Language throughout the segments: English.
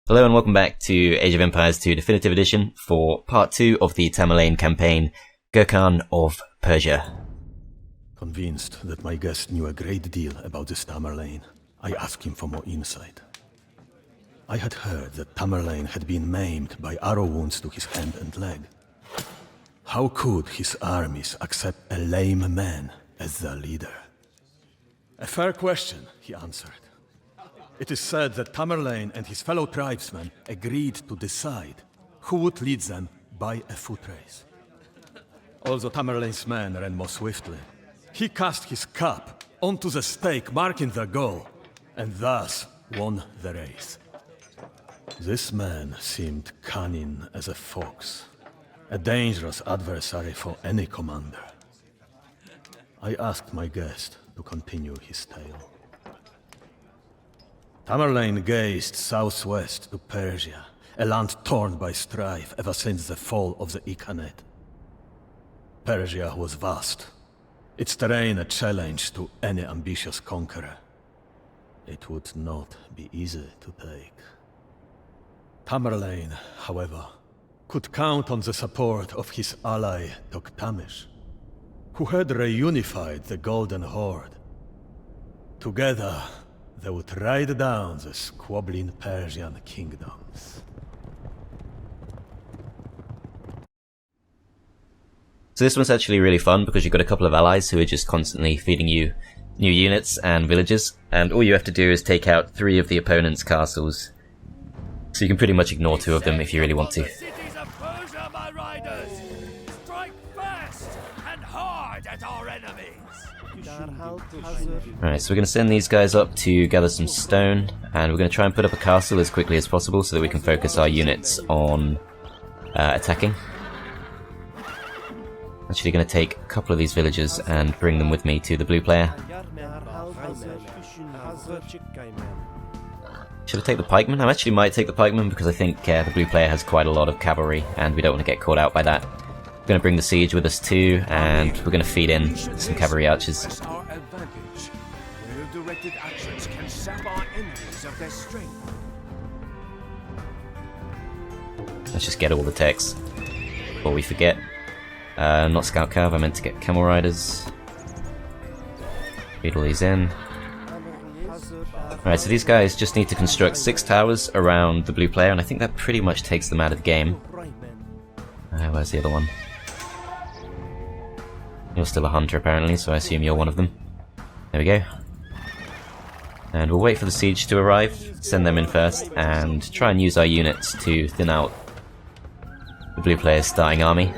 Hello and welcome back to Age of Empires 2 Definitive Edition for part 2 of the Tamerlane campaign, Gurkhan of Persia. Convinced that my guest knew a great deal about this Tamerlane, I asked him for more insight. I had heard that Tamerlane had been maimed by arrow wounds to his hand and leg. How could his armies accept a lame man as their leader? A fair question, he answered. It is said that Tamerlane and his fellow tribesmen agreed to decide who would lead them by a foot race. Although Tamerlane's men ran more swiftly, he cast his cap onto the stake marking their goal, and thus won the race. This man seemed cunning as a fox, a dangerous adversary for any commander. I asked my guest to continue his tale. Tamerlane gazed southwest to Persia, a land torn by strife ever since the fall of the Khanate. Persia was vast, its terrain a challenge to any ambitious conqueror. It would not be easy to take. Tamerlane, however, could count on the support of his ally Tokhtamysh, who had reunified the Golden Horde. Together, they would ride down the squabbling Persian kingdoms. So this one's actually really fun because you've got a couple of allies who are just constantly feeding you new units and villages, and all you have to do is take out 3 of the opponent's castles. So you can pretty much ignore 2 of them if you really want to. Cities of Persia, my riders! Strike fast and hard at our enemies! Alright, so we're going to send these guys up to gather some stone, and we're going to try and put up a castle as quickly as possible so that we can focus our units on attacking. Actually going to take a couple of these villagers and bring them with me to the blue player. Should I take the pikemen? I actually might take the pikemen because I think the blue player has quite a lot of cavalry and we don't want to get caught out by that. We're going to bring the siege with us too, and we're going to feed in some cavalry archers. Our advantage. Well-directed actions can sap our enemies of their strength. Let's just get all the techs before we forget. Not scout cav, I meant to get camel riders. Feed all these in. Alright, so these guys just need to construct 6 towers around the blue player, and I think that pretty much takes them out of the game. Where's the other one? You're still a hunter apparently, so I assume you're one of them. There we go. And we'll wait for the siege to arrive, send them in first, and try and use our units to thin out the blue player's starting army.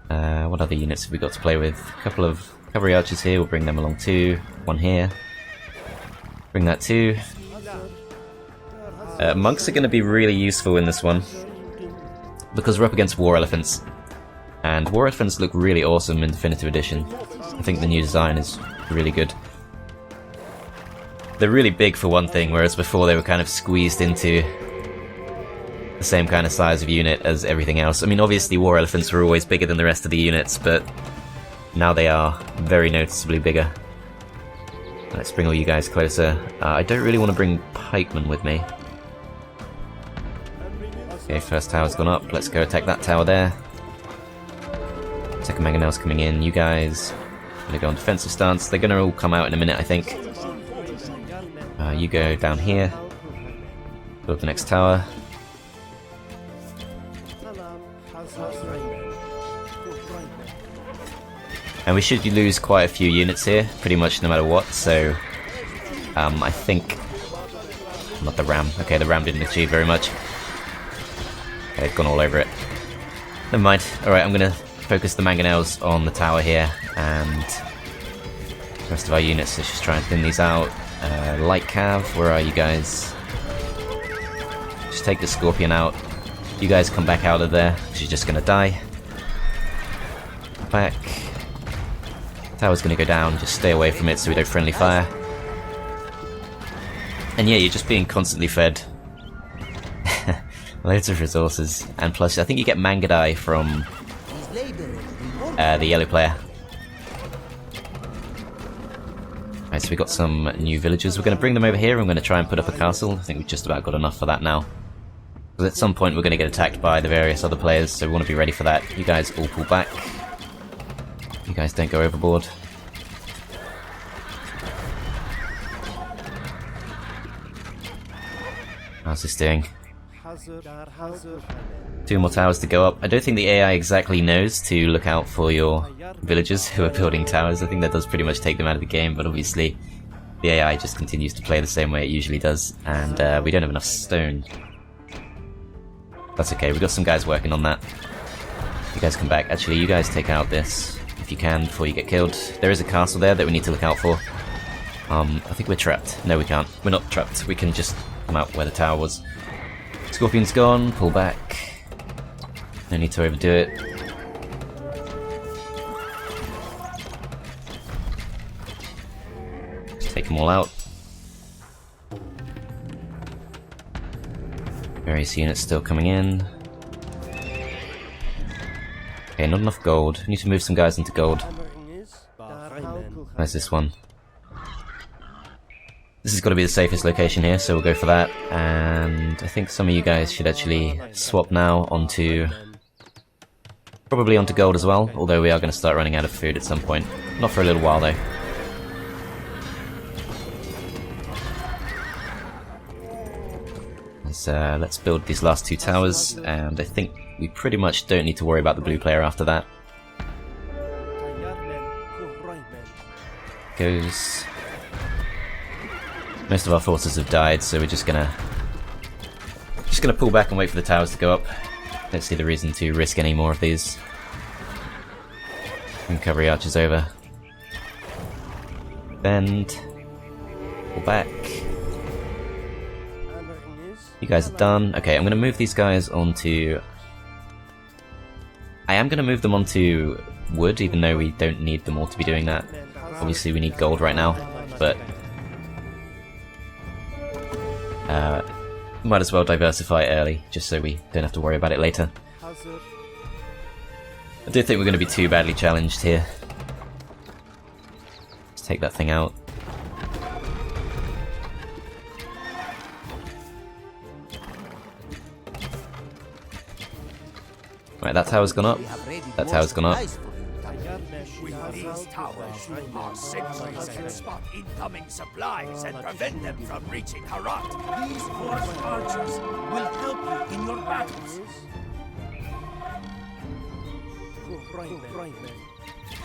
What other units have we got to play with? A couple of cavalry archers here, we'll bring them along too. 1 here. Bring that too. Monks are going to be really useful in this one, because we're up against war elephants. And war elephants look really awesome in Definitive Edition. I think the new design is really good. They're really big for one thing, whereas before they were kind of squeezed into the same kind of size of unit as everything else. I mean, obviously war elephants were always bigger than the rest of the units, but now they are very noticeably bigger. Let's bring all you guys closer. I don't really want to bring pikemen with me. Okay, first tower's gone up. Let's go attack that tower there. Second mangonel's coming in. You guys gonna go on defensive stance. They're gonna all come out in a minute, I think. You go down here. Build the next tower. And we should lose quite a few units here, pretty much no matter what, so I think... Not the ram. Okay, the ram didn't achieve very much. Okay, they've gone all over it. Never mind. Alright, I'm gonna focus the mangonels on the tower here, and the rest of our units, let's just try and thin these out. Light cav, where are you guys? Just take the scorpion out. You guys come back out of there, because you're just gonna die. Back. Tower's gonna go down, just stay away from it so we don't friendly fire. And yeah, you're just being constantly fed loads of resources, and plus I think you get Mangadai from the yellow player. Alright, Nice, we got some new villagers. We're going to bring them over here. I'm going to try and put up a castle. I think we've just about got enough for that now. Because at some point we're going to get attacked by the various other players, so we want to be ready for that. You guys all pull back. You guys don't go overboard. How's this doing? 2 more towers to go up. I don't think the AI exactly knows to look out for your villagers who are building towers. I think that does pretty much take them out of the game, but obviously the AI just continues to play the same way it usually does, and we don't have enough stone. That's okay, we've got some guys working on that. You guys come back. Actually, you guys take out this, if you can, before you get killed. There is a castle there that we need to look out for. I think we're trapped. No, we can't. We're not trapped. We can just come out where the tower was. Scorpion's gone, pull back. No need to overdo it. Just take them all out. Various units still coming in. Okay, not enough gold. Need to move some guys into gold. Where's this one? This has got to be the safest location here, so we'll go for that. And I think some of you guys should actually swap now onto... probably onto gold as well, although we are going to start running out of food at some point. Not for a little while though. Let's build these last 2 towers, and I think we pretty much don't need to worry about the blue player after that. Goes... Most of our forces have died, so we're just gonna pull back and wait for the towers to go up. Don't see the reason to risk any more of these. And cavalry archers over. Bend. Pull back. You guys are done. Okay, I'm gonna move these guys onto... I am gonna move them onto wood, even though we don't need them all to be doing that. Obviously we need gold right now, but... might as well diversify early, just so we don't have to worry about it later. I don't think we're going to be too badly challenged here. Let's take that thing out. Right, that tower's gone up. That tower's gone up. With these towers, our sentries can spot incoming supplies and prevent them from reaching Herat. These forced archers will help you in your battles.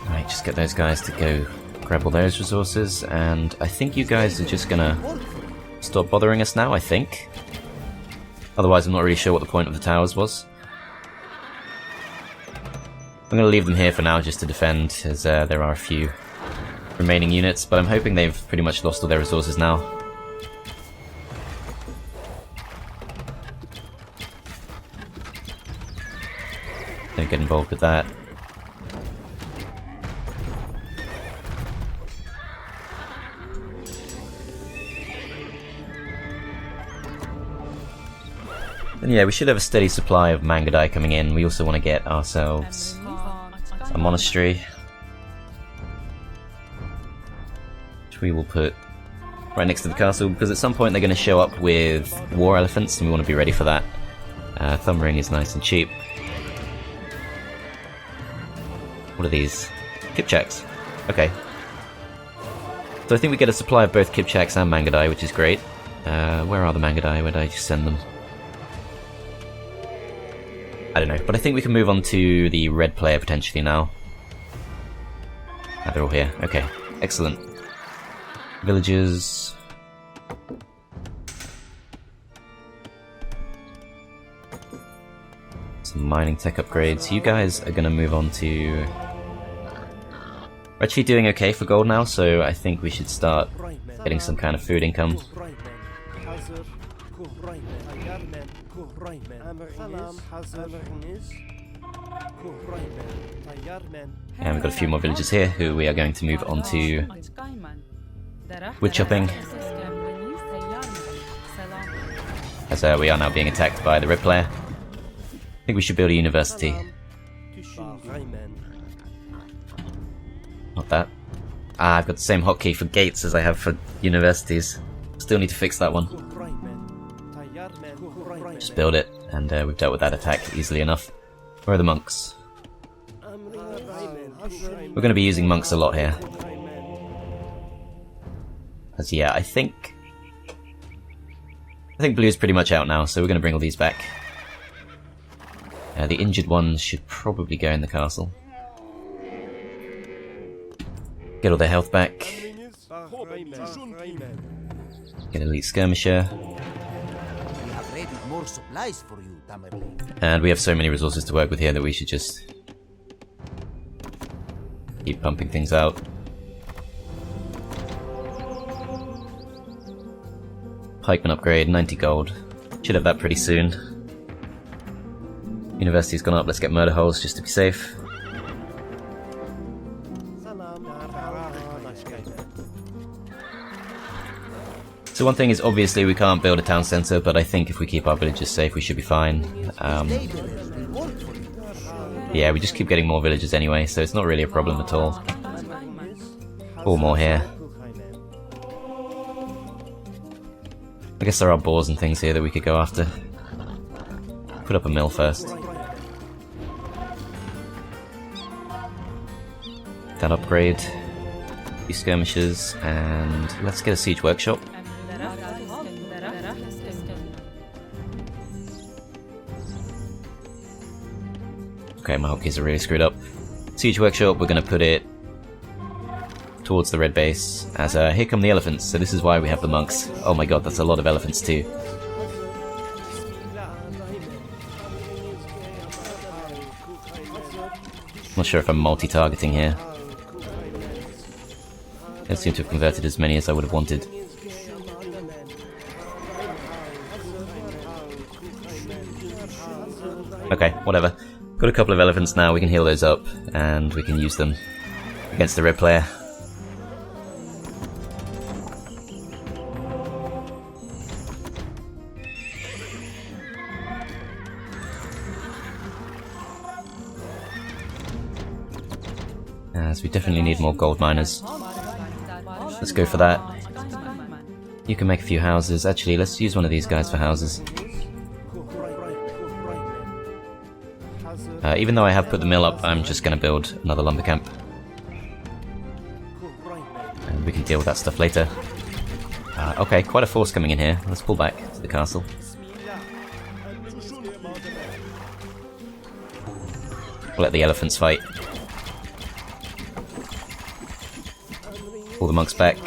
Alright, just get those guys to go grab all those resources, and I think you guys are just gonna stop bothering us now, I think. Otherwise I'm not really sure what the point of the towers was. I'm going to leave them here for now just to defend, as there are a few remaining units, but I'm hoping they've pretty much lost all their resources now. Don't get involved with that. And yeah, we should have a steady supply of Mangadai coming in. We also want to get ourselves a monastery, which we will put right next to the castle, because at some point they're going to show up with war elephants and we want to be ready for that. Thumb ring is nice and cheap. What are these? Kipchaks. Okay. So I think we get a supply of both Kipchaks and Mangadai, which is great. Where are the Mangadai? Where did I just send them? I don't know, but I think we can move on to the red player potentially now. Ah, they're all here. Okay, excellent. Villagers. Some mining tech upgrades. You guys are going to move on to... We're actually doing okay for gold now, so I think we should start getting some kind of food income. And we've got a few more villagers here who we are going to move on to wood chopping, as we are now being attacked by the red player. I think we should build a university. Not that. Ah, I've got the same hotkey for gates as I have for universities. Still need to fix that one. Just build it, and we've dealt with that attack easily enough. Where are the monks? We're going to be using monks a lot here. As yeah, I think blue's pretty much out now, so we're going to bring all these back. The injured ones should probably go in the castle. Get all their health back. Get elite skirmisher. And we have so many resources to work with here that we should just keep pumping things out. Pikeman upgrade, 90 gold. Should have that pretty soon. University's gone up, let's get murder holes just to be safe. So one thing is, obviously we can't build a town centre, but I think if we keep our villagers safe we should be fine. Yeah, we just keep getting more villagers anyway, so it's not really a problem at all. 4 more here. I guess there are boars and things here that we could go after. Put up a mill first. That upgrade. Few skirmishes, and let's get a siege workshop. Okay, my hotkeys are really screwed up. Siege workshop, we're going to put it towards the red base, as here come the elephants, so this is why we have the monks. Oh my god, that's a lot of elephants too. Not sure if I'm multi-targeting here. Don't seem to have converted as many as I would have wanted. Okay, whatever. Got a couple of elephants now, we can heal those up, and we can use them against the red player. As we definitely need more gold miners. Let's go for that. You can make a few houses. Actually, let's use one of these guys for houses. Even though I have put the mill up, I'm just going to build another lumber camp. And we can deal with that stuff later. Okay, quite a force coming in here. Let's pull back to the castle. We'll let the elephants fight. Pull the monks back.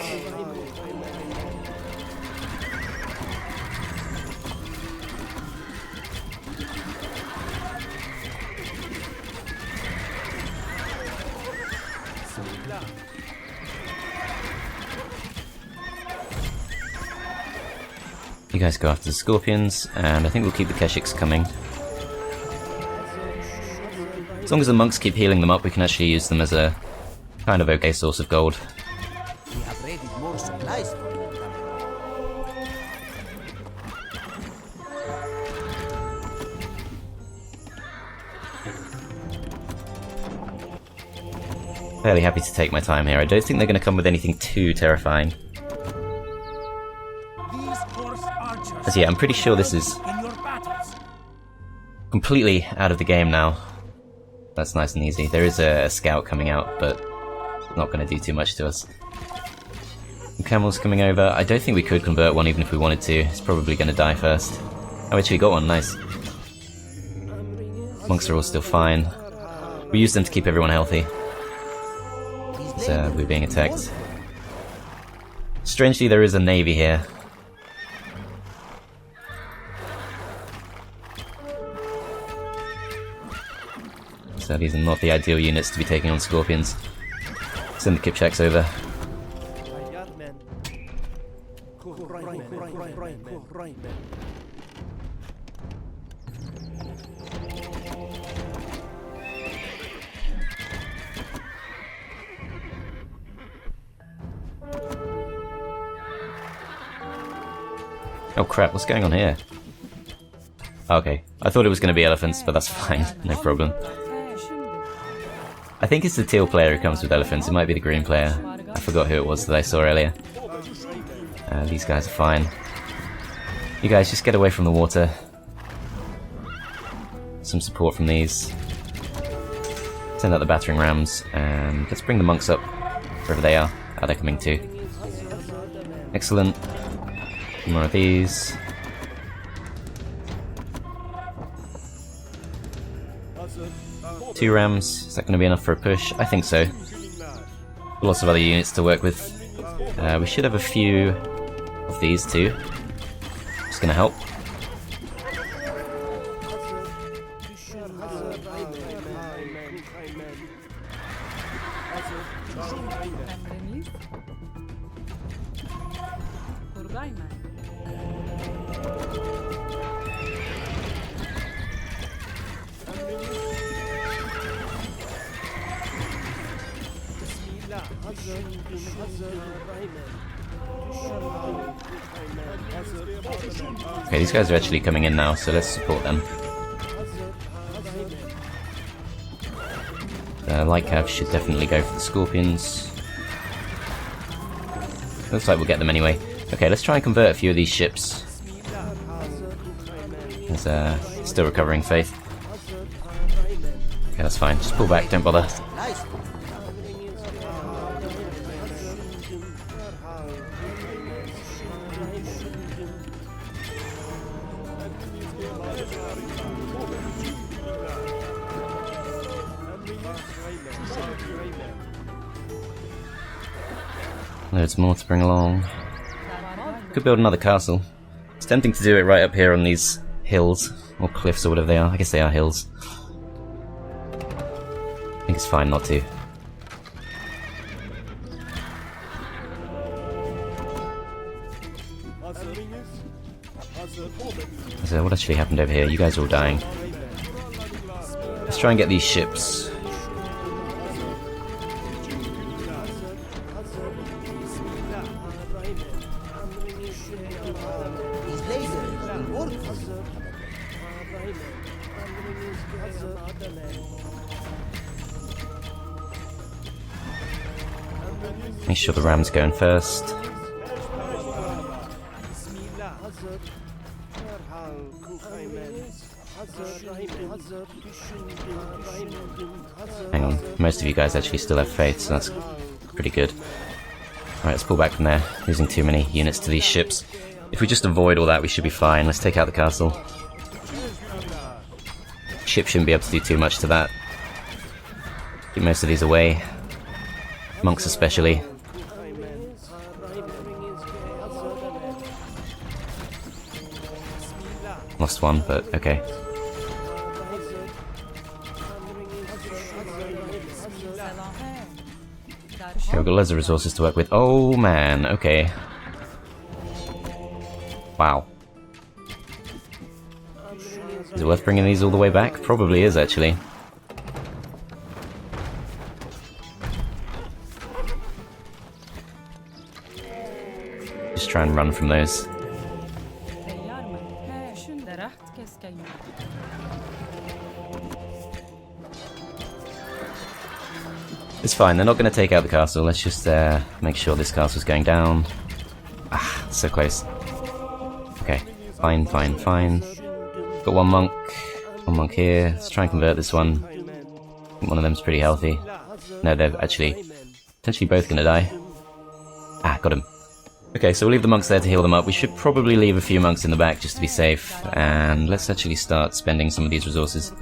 You guys go after the scorpions, and I think we'll keep the Keshiks coming. As long as the monks keep healing them up, we can actually use them as a kind of okay source of gold. We have raided more supplies for you. Fairly happy to take my time here. I don't think they're going to come with anything too terrifying. As yeah, I'm pretty sure this is completely out of the game now. That's nice and easy. There is a scout coming out, but not going to do too much to us. Some camels coming over. I don't think we could convert one even if we wanted to. It's probably going to die first. Oh, actually got one. Nice. Monks are all still fine. We use them to keep everyone healthy. So we're being attacked. Strangely, there is a navy here. So these are not the ideal units to be taking on scorpions. Send the Kipchaks over. Oh crap, what's going on here? Okay, I thought it was going to be elephants, but that's fine, no problem. I think it's the teal player who comes with elephants, it might be the green player. I forgot who it was that I saw earlier. These guys are fine. You guys just get away from the water. Some support from these. Send out the battering rams, and let's bring the monks up, wherever they are. Oh, they're coming too. Excellent. More of these. Two rams. Is that going to be enough for a push? I think so. Lots of other units to work with. We should have a few of these too. Just going to help. Okay, these guys are actually coming in now, so let's support them. The light cav should definitely go for the scorpions. Looks like we'll get them anyway. Okay, let's try and convert a few of these ships. There's still recovering faith. Okay, that's fine. Just pull back, don't bother. Loads more to bring along. Could build another castle. It's tempting to do it right up here on these hills, or cliffs, or whatever they are. I guess they are hills. I think it's fine not to. So what actually happened over here? You guys are all dying. Let's try and get these ships. Make sure the ram's going first. Hang on, most of you guys actually still have faith, so that's pretty good. Alright, let's pull back from there. Losing too many units to these ships. If we just avoid all that, we should be fine. Let's take out the castle. Ship shouldn't be able to do too much to that. Get most of these away. Monks especially. Lost one, but okay. Okay, we've got loads of resources to work with. Oh man, okay. Wow. Is it worth bringing these all the way back? Probably is, actually. Just try and run from those. It's fine, they're not going to take out the castle. Let's just make sure this castle's going down. Ah, so close. Okay, fine, fine, fine. Got one monk here. Let's try and convert this one. I think one of them's pretty healthy. No, they're actually potentially both going to die. Ah, got him. Okay, so we'll leave the monks there to heal them up. We should probably leave a few monks in the back just to be safe. And let's actually start spending some of these resources.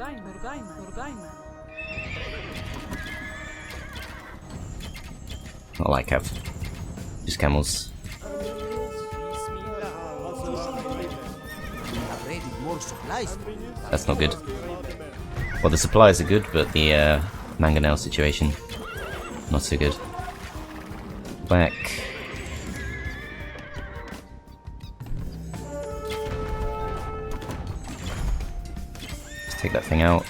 Not like cav. Just camels. That's not good. Well, the supplies are good, but the mangonel situation, not so good. Back. Let's take that thing out.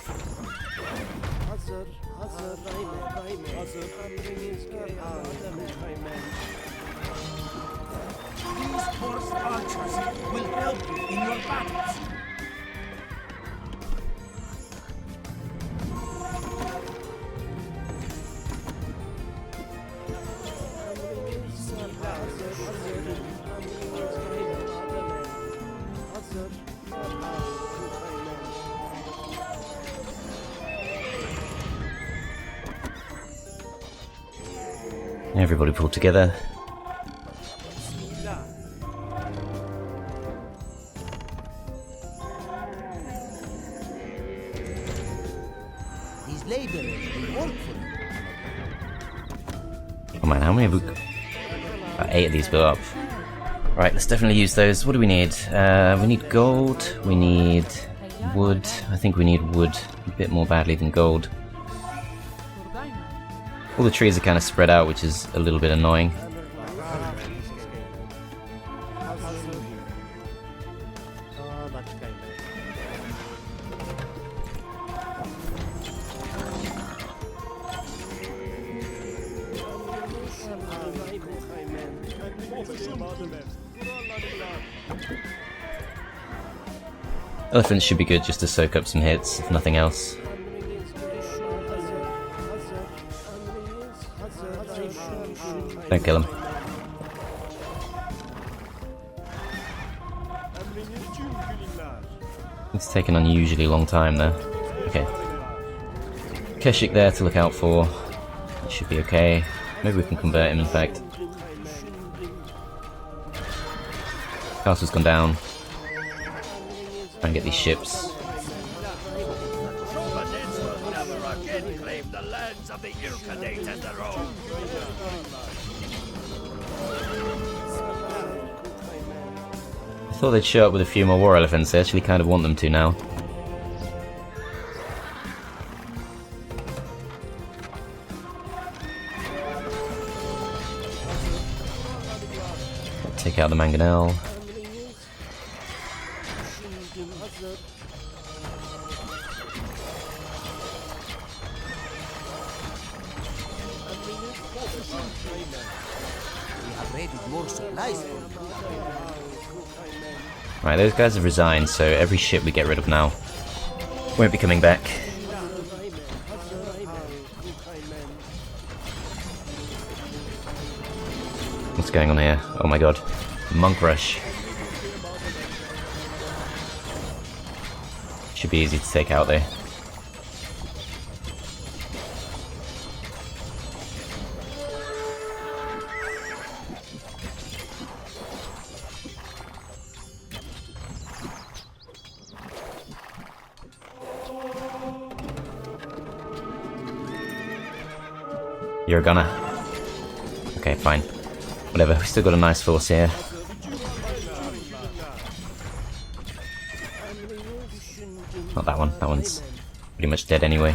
Everybody pulled together. These laborers will work for you. Oh man, how many have we got? 8 of these built up. Right, let's definitely use those. What do we need? We need gold, we need wood. I think we need wood a bit more badly than gold. All the trees are kind of spread out, which is a little bit annoying. Elephants should be good just to soak up some hits, if nothing else. Don't kill him. It's taken an unusually long time there. Okay. Keshik there to look out for. It should be okay. Maybe we can convert him, in fact. Castle's gone down. Try and get these ships. Romanists will never again claim the lands of the Irkhanate and their own. I thought they'd show up with a few more war elephants. I actually kind of want them to now. Take out the mangonel. More supplies for you. Right, those guys have resigned, so every ship we get rid of now won't be coming back. What's going on here? Oh my god. Monk rush. Should be easy to take out though. You're a gunner. Okay, fine. Whatever, we still got a nice force here. Not that one, that one's pretty much dead anyway.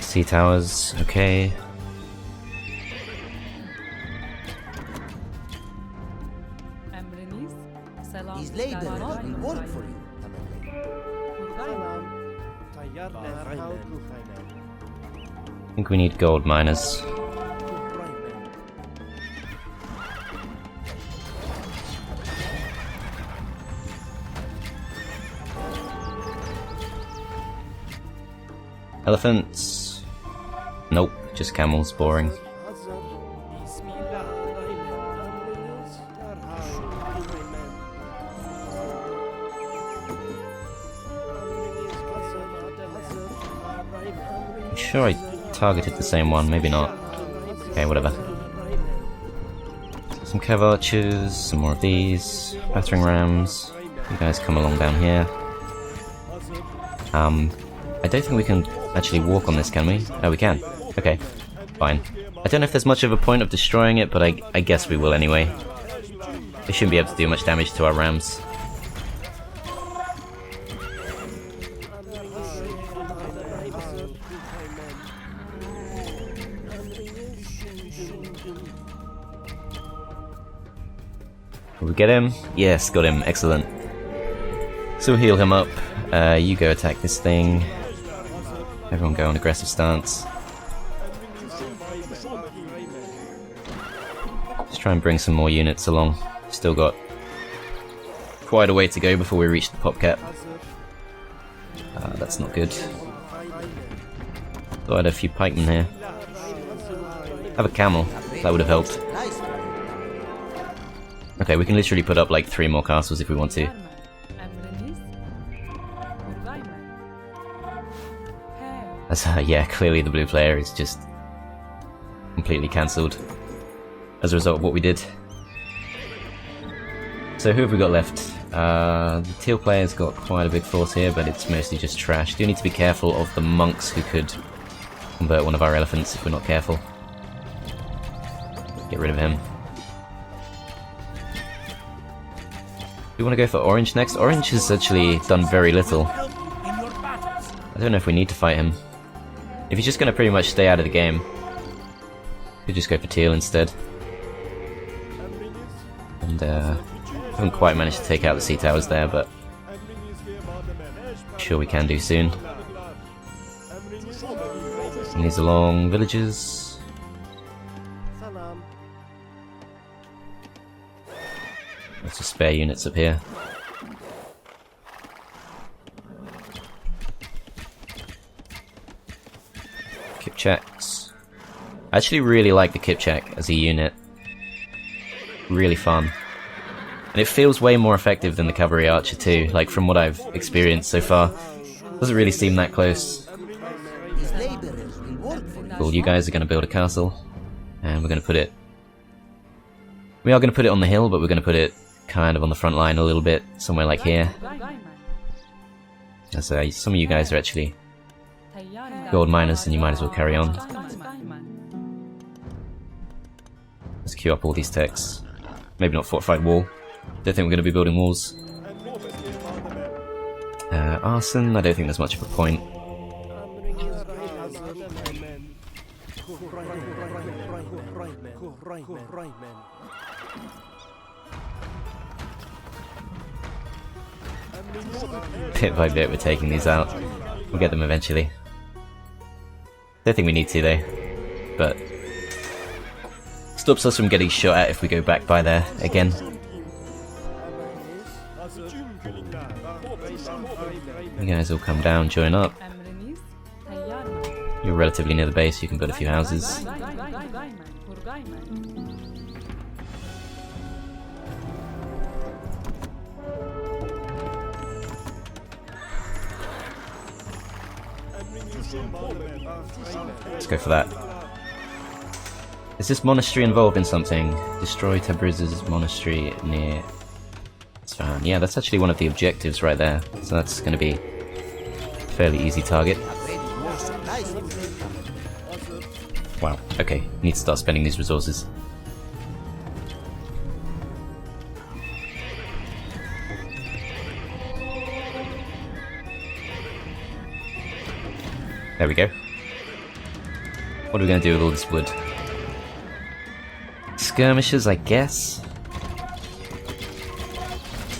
Sea towers, okay. These laborers will work for you. I think we need gold miners. Elephants? Nope, just camels, boring. Sure I targeted the same one, maybe not. Okay, whatever. Some cav archers, some more of these, battering rams. You guys come along down here. I don't think we can actually walk on this, can we? Oh, we can. Okay, fine. I don't know if there's much of a point of destroying it, but I guess we will anyway. They shouldn't be able to do much damage to our rams. Will we get him? Yes, got him. Excellent. So we'll heal him up. You go attack this thing. Everyone go on aggressive stance. Let's try and bring some more units along. Still got quite a way to go before we reach the pop cap. That's not good. Thought I had a few pikemen here. Have a camel. That would have helped. Okay, we can literally put up like 3 more castles if we want to. That's, yeah, clearly the blue player is just completely cancelled as a result of what we did. So who have we got left? The teal player's got quite a big force here, but it's mostly just trash. Do need to be careful of the monks who could convert one of our elephants if we're not careful. Get rid of him. We want to go for orange next. Orange has actually done very little. I don't know if we need to fight him. If he's just going to pretty much stay out of the game, we could just go for teal instead. And haven't quite managed to take out the sea towers there, but sure we can do soon. And these are long villages. Lots of spare units up here. Kipchaks. I actually really like the Kipchak as a unit. Really fun. And it feels way more effective than the cavalry archer too, like from what I've experienced so far. Doesn't really seem that close. Cool, you guys are going to build a castle. And we're going to put it... We are going to put it on the hill, but we're going to put it kind of on the front line a little bit, somewhere like here. As some of you guys are actually gold miners, and you might as well carry on. Let's queue up all these techs. Maybe not fortified wall. Don't think we're going to be building walls. Arson, I don't think there's much of a point. Bit by bit we're taking these out. We'll get them eventually. Don't think we need to though, but stops us from getting shot at if we go back by there again. You guys all come down, join up. You're relatively near the base, you can build a few houses. Let's go for that. Is this monastery involved in something? Destroy Tabriz's monastery near Isfahan. Yeah, that's actually one of the objectives right there. So that's going to be a fairly easy target. Wow, okay. Need to start spending these resources. There we go. What are we going to do with all this wood? Skirmishers, I guess?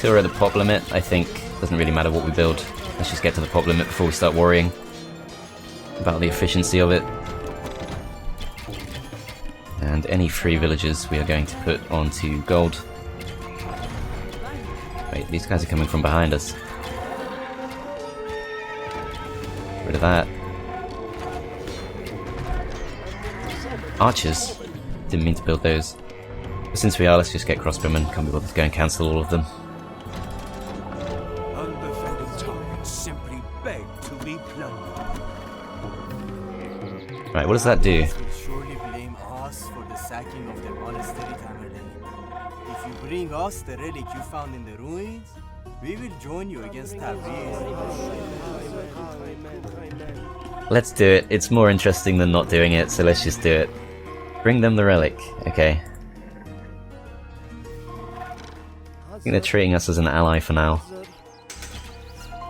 Till we're at the pop limit, I think. Doesn't really matter what we build. Let's just get to the pop limit before we start worrying about the efficiency of it. And any free villages we are going to put onto gold. Wait, these guys are coming from behind us. Get rid of that. Archers. Didn't mean to build those. But since we are, let's just get crossbowmen. Can't be bothered to go and cancel all of them. Undefended targets simply beg to be plundered. Right, what does that do? Will surely blame us for the sacking of their monastery, Tamerlane. If you bring us the relic you found in the ruins, we will join you against Tabriz. Let's do it. It's more interesting than not doing it, so let's just do it. Bring them the relic. Okay. I think they're treating us as an ally for now.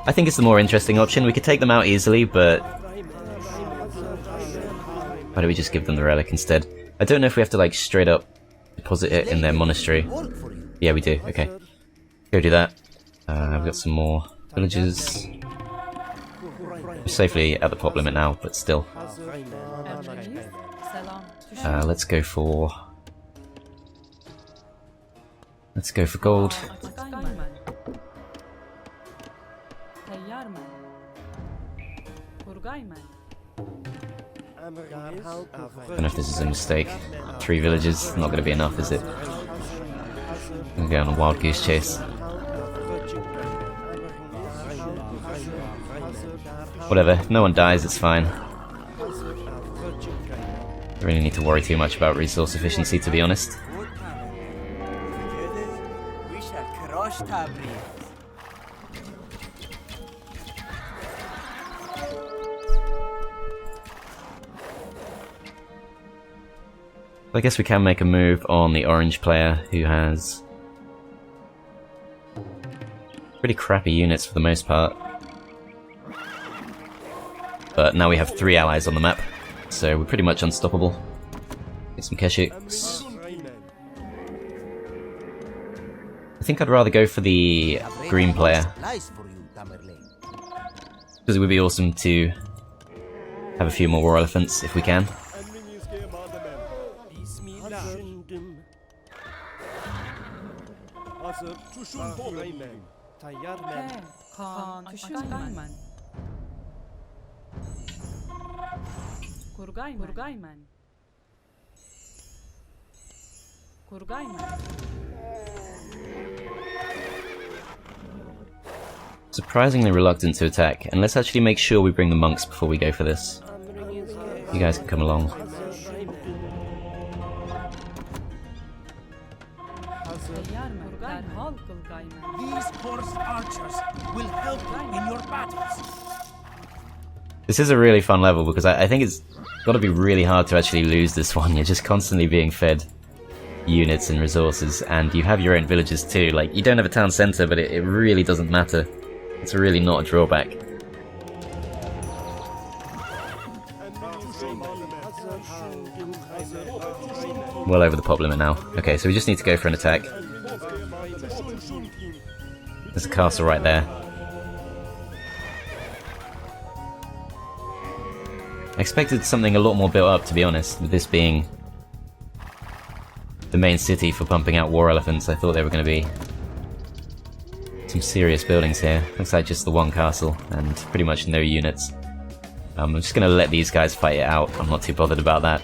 I think it's the more interesting option. We could take them out easily, but why don't we just give them the relic instead? I don't know if we have to like straight up deposit it in their monastery. Yeah, we do. Okay. Go do that. We've got some more villages. We're safely at the pop limit now, but still. Let's go for gold. Don't know if this is a mistake. 3 villages, not going to be enough, is it? I'm going to go on a wild goose chase. Whatever, if no one dies, it's fine. Don't really need to worry too much about resource efficiency, to be honest. Together, we shall crush Tabriz. I guess we can make a move on the orange player, who has pretty crappy units for the most part. But now we have 3 allies on the map, so we're pretty much unstoppable. Get some Keshiks. I think I'd rather go for the green player, because it would be awesome to have a few more war elephants if we can. Surprisingly reluctant to attack, and let's actually make sure we bring the monks before we go for this. You guys can come along. These horse archers will help you in your battles. This is a really fun level because I think it's got to be really hard to actually lose this one. You're just constantly being fed units and resources, and you have your own villages too. Like, you don't have a town centre, but it really doesn't matter. It's really not a drawback. Well over the pop limit now. Okay, so we just need to go for an attack. There's a castle right there. I expected something a lot more built up, to be honest, with this being the main city for pumping out war elephants. I thought there were going to be some serious buildings here. Looks like just the one castle and pretty much no units. I'm just going to let these guys fight it out. I'm not too bothered about that.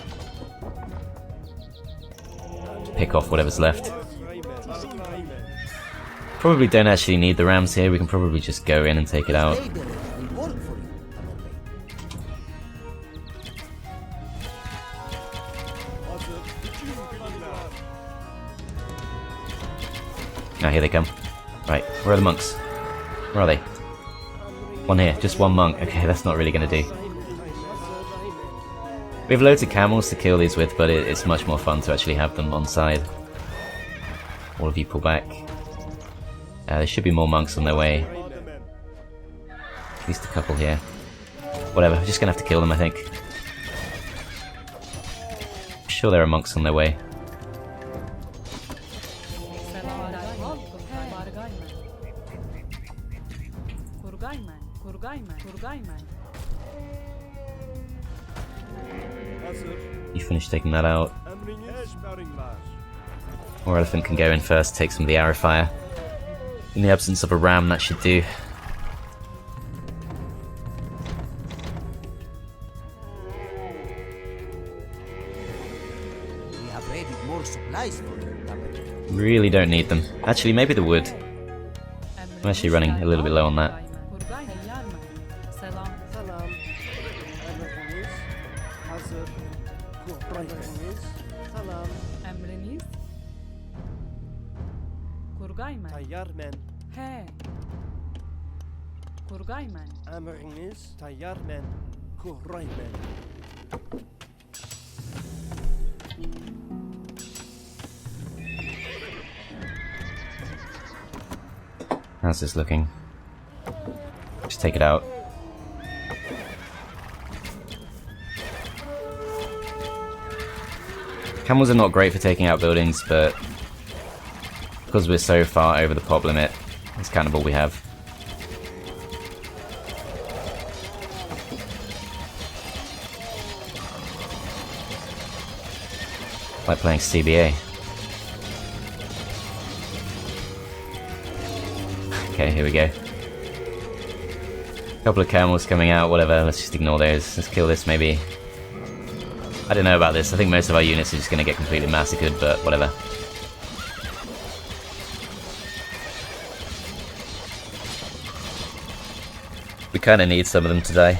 Pick off whatever's left. Probably don't actually need the rams here. We can probably just go in and take it out. Ah, here they come. Right, where are the monks? Where are they? One here, just one monk. Okay, that's not really going to do. We have loads of camels to kill these with, but it's much more fun to actually have them on side. All of you pull back. There should be more monks on their way. At least a couple here. Whatever, we're just going to have to kill them, I think. I'm sure there are monks on their way. You finish taking that out. War elephant can go in first, take some of the arrow fire. In the absence of a ram, that should do. We have ready more supplies for you, Tabriz. Really don't need them. Actually, maybe the wood. I'm actually running a little bit low on that. How's this looking? Just take it out. Camels are not great for taking out buildings, but because we're so far over the pop limit, that's kind of all we have. Like playing CBA. Okay, here we go. Couple of camels coming out, whatever, let's just ignore those. Let's kill this maybe. I don't know about this, I think most of our units are just going to get completely massacred, but whatever. We kind of need some of them to die. I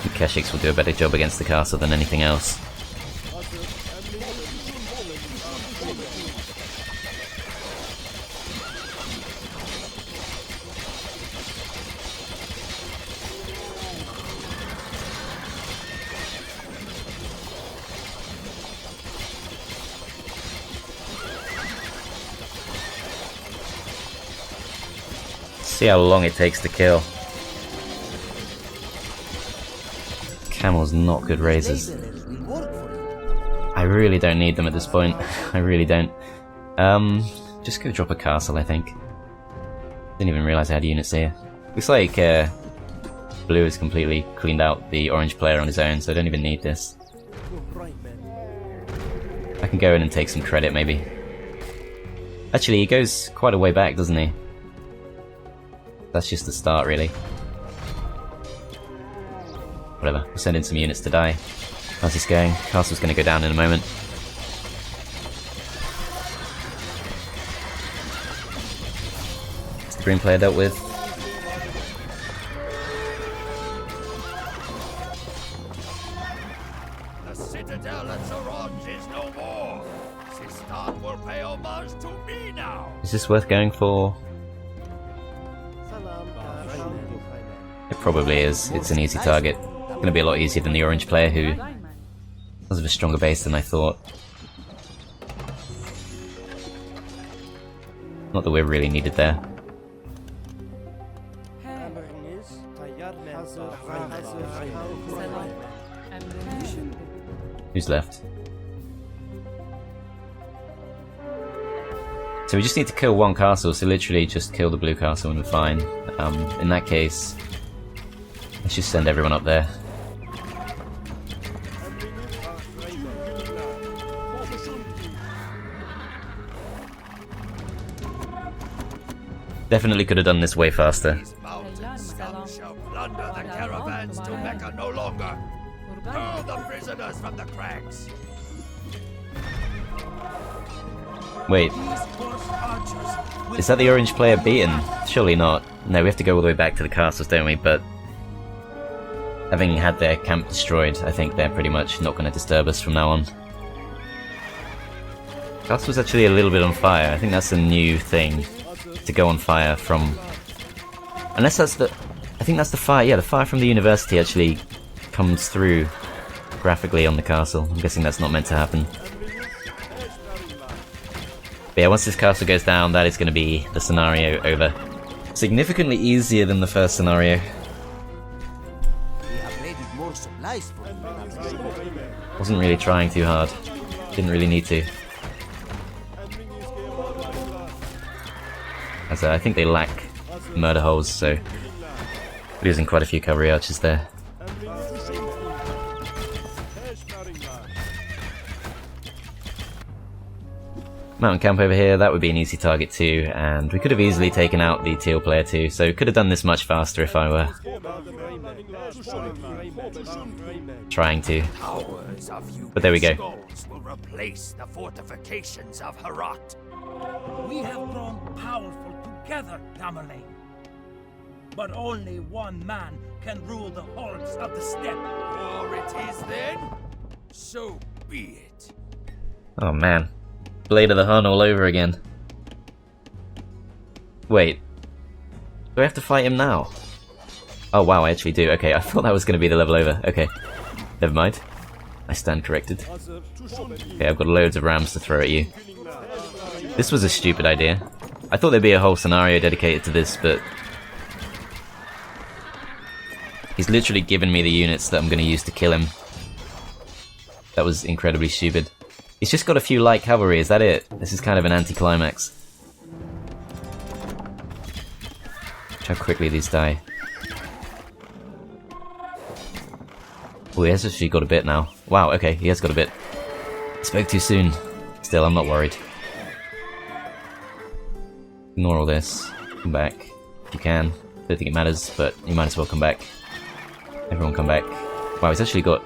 think Keshiks will do a better job against the castle than anything else. See how long it takes to kill. Camels not good razors. I really don't need them at this point. I really don't. Just go drop a castle, I think. Didn't even realize I had units here. Looks like Blue has completely cleaned out the orange player on his own, so I don't even need this. I can go in and take some credit, maybe. Actually, he goes quite a way back, doesn't he? That's just the start, really. Whatever, we'll send in some units to die. How's this going? Castle's gonna go down in a moment. It's the green player dealt with. The citadel at Zaranj is no more. Sistan will pay homage to me now. Is this worth going for? It probably is. It's an easy target. It's going to be a lot easier than the orange player, who has a stronger base than I thought. Not that we're really needed there. Who's left? So we just need to kill one castle, so literally just kill the blue castle and we're fine. In that case, let's just send everyone up there. Definitely could have done this way faster. These mountain scum shall plunder the caravans to Mecca no longer. Hurl the prisoners from the crags. Wait, is that the orange player beaten? Surely not. No, we have to go all the way back to the castles, don't we? But having had their camp destroyed, I think they're pretty much not going to disturb us from now on. Castle's actually a little bit on fire. I think that's a new thing, to go on fire from... Unless that's the... I think that's the fire, yeah, the fire from the university actually comes through graphically on the castle. I'm guessing that's not meant to happen. But yeah, once this castle goes down, that is going to be the scenario over. Significantly easier than the first scenario. We have raided more supplies for you. Wasn't really trying too hard. Didn't really need to. As I think they lack murder holes, so losing quite a few cavalry archers there. Mountain camp over here, that would be an easy target too, and we could have easily taken out the teal player too, so could have done this much faster if I were trying to. But there we go. Skulls will replace the fortifications of Herat. We have grown powerful together, Tamerlane. But only one man can rule the hordes of the steppe. War it is then? So be it. Oh man. Blade of the Hun all over again. Wait. Do I have to fight him now? Oh wow, I actually do. Okay, I thought that was going to be the level over. Okay. Never mind. I stand corrected. Okay, I've got loads of rams to throw at you. This was a stupid idea. I thought there'd be a whole scenario dedicated to this, but... he's literally given me the units that I'm going to use to kill him. That was incredibly stupid. He's just got a few light cavalry, is that it? This is kind of an anticlimax. Watch how quickly these die. Oh, he has actually got a bit now. Wow, okay, he has got a bit. Spoke too soon. Still, I'm not worried. Ignore all this. Come back, if you can. Don't think it matters, but you might as well come back. Everyone come back. Wow, he's actually got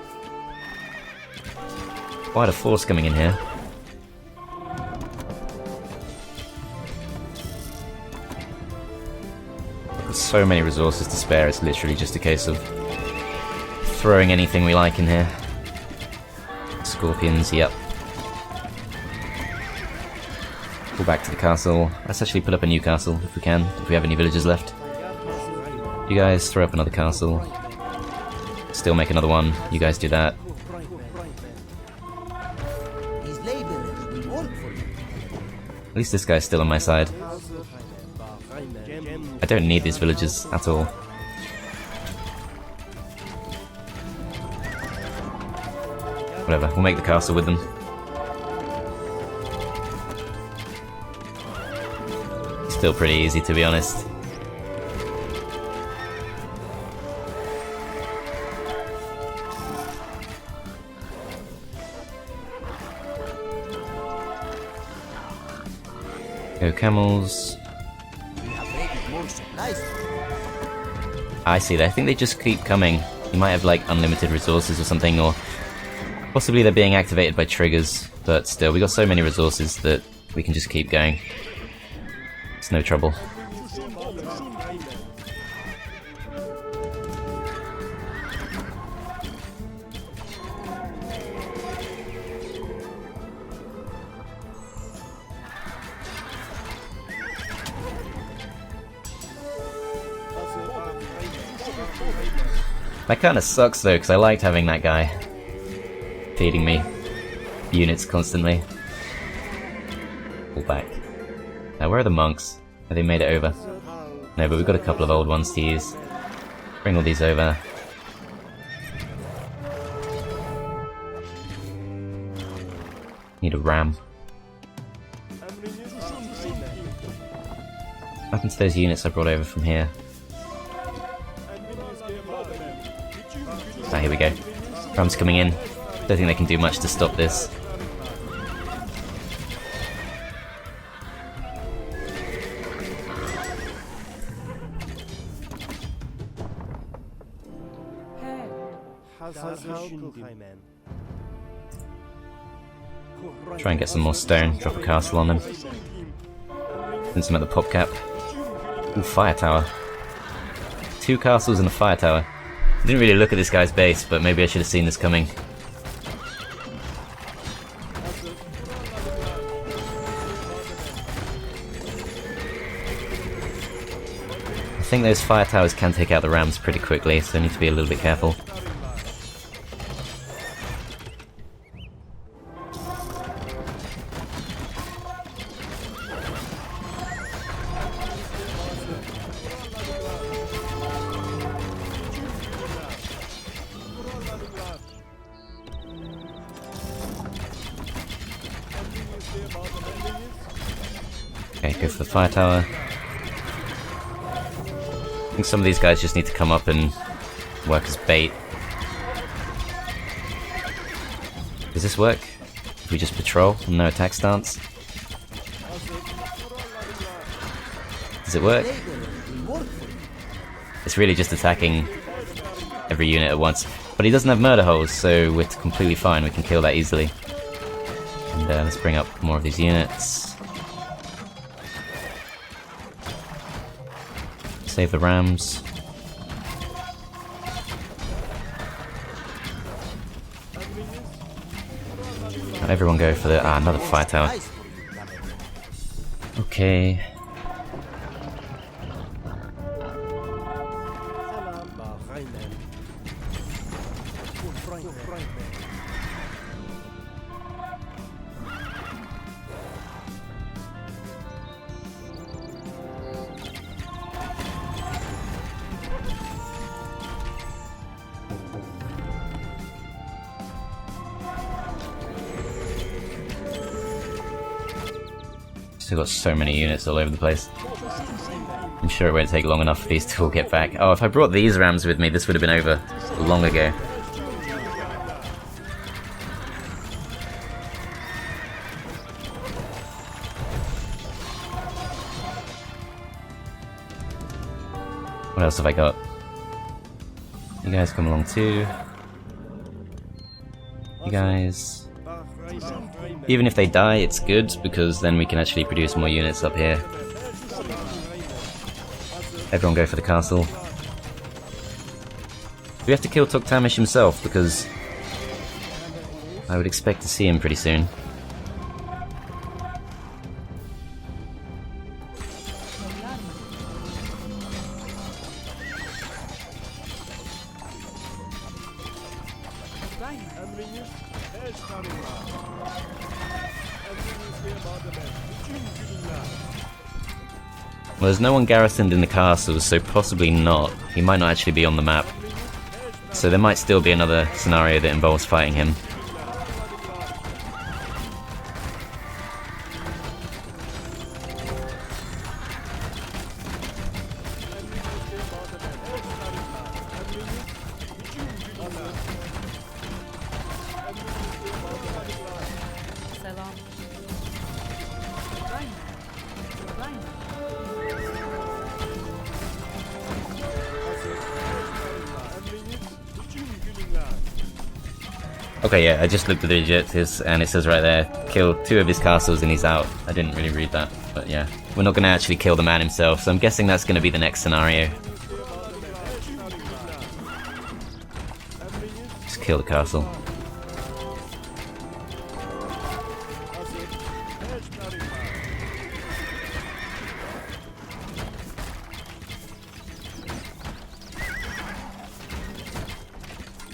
quite a force coming in here. There's so many resources to spare, it's literally just a case of throwing anything we like in here. Scorpions, yep. Pull back to the castle. Let's actually put up a new castle if we can, if we have any villagers left. You guys throw up another castle. Still make another one. You guys do that. These laborers will work for you. At least this guy's still on my side. I don't need these villagers at all. Whatever, we'll make the castle with them. Still pretty easy, to be honest. Go camels. We have raided more supplies. I see, I think they just keep coming. You might have like unlimited resources or something, or possibly they're being activated by triggers, but still, we got so many resources that we can just keep going. It's no trouble. That kinda sucks though, because I liked having that guy feeding me units constantly. Pull back. Now where are the monks? Have they made it over? No, but we've got a couple of old ones to use. Bring all these over. Need a ram. What happened to those units I brought over from here? Ah, here we go. Rams coming in. Don't think they can do much to stop this. Try and get some more stone, drop a castle on them. And some at the pop cap. Ooh, fire tower. 2 castles and a fire tower. Didn't really look at this guy's base, but maybe I should have seen this coming. I think those fire towers can take out the rams pretty quickly, so I need to be a little bit careful. Okay, go for the fire tower. I think some of these guys just need to come up and work as bait. Does this work? If we just patrol and no attack stance? Does it work? It's really just attacking every unit at once. But he doesn't have murder holes, so we're completely fine. We can kill that easily. And let's bring up more of these units. Save the rams. Now everyone go for the another fire tower. Okay. Still got so many units all over the place. I'm sure it won't take long enough for these to all get back. Oh, if I brought these rams with me, this would have been over long ago. What else have I got? You guys come along too. You guys... Even if they die, it's good, because then we can actually produce more units up here. Everyone go for the castle. We have to kill Tokhtamysh himself, because I would expect to see him pretty soon. Well, there's no one garrisoned in the castle, so possibly not. He might not actually be on the map. So there might still be another scenario that involves fighting him. Okay, yeah, I just looked at the objectives and it says right there, kill 2 of his castles and he's out. I didn't really read that, but yeah. We're not going to actually kill the man himself, so I'm guessing that's going to be the next scenario. Just kill the castle.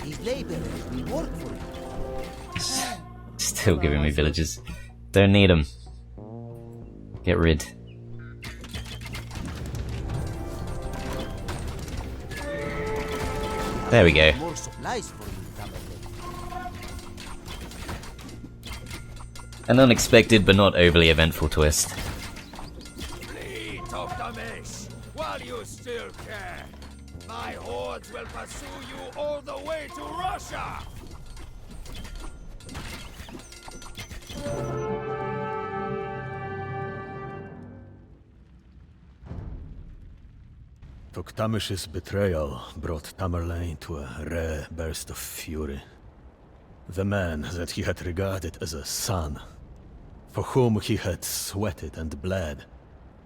These laborers will work for you. Still giving me villages. Don't need them. Get rid. There we go. More supplies for you, Tamerlane. An unexpected but not overly eventful twist. Flee, Tokhtamysh, while you still can. My hordes will pursue you all the way to Russia. Tokhtamysh's betrayal brought Tamerlane to a rare burst of fury. The man that he had regarded as a son, for whom he had sweated and bled,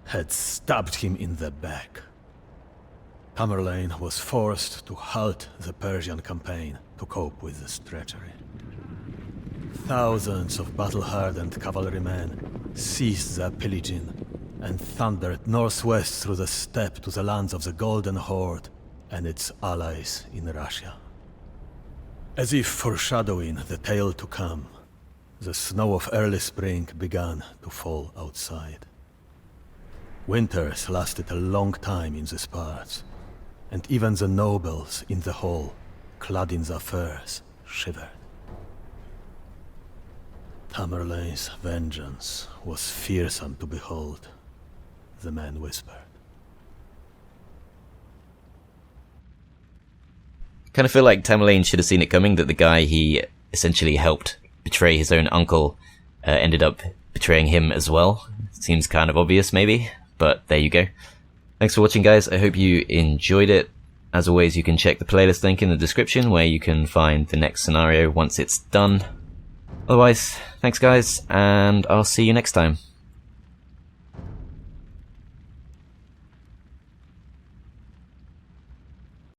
had stabbed him in the back. Tamerlane was forced to halt the Persian campaign to cope with this treachery. Thousands of battle-hardened cavalrymen ceased their pillaging and thundered northwest through the steppe to the lands of the Golden Horde and its allies in Russia. As if foreshadowing the tale to come, the snow of early spring began to fall outside. Winters lasted a long time in these parts, and even the nobles in the hall, clad in their furs, shivered. Tamerlane's vengeance was fearsome to behold, the man whispered. Kind of feel like Tamerlane should have seen it coming, that the guy he essentially helped betray his own uncle ended up betraying him as well. Seems kind of obvious maybe, but there you go. Thanks for watching, guys. I hope you enjoyed it. As always, you can check the playlist link in the description where you can find the next scenario once it's done. Otherwise, thanks guys, and I'll see you next time.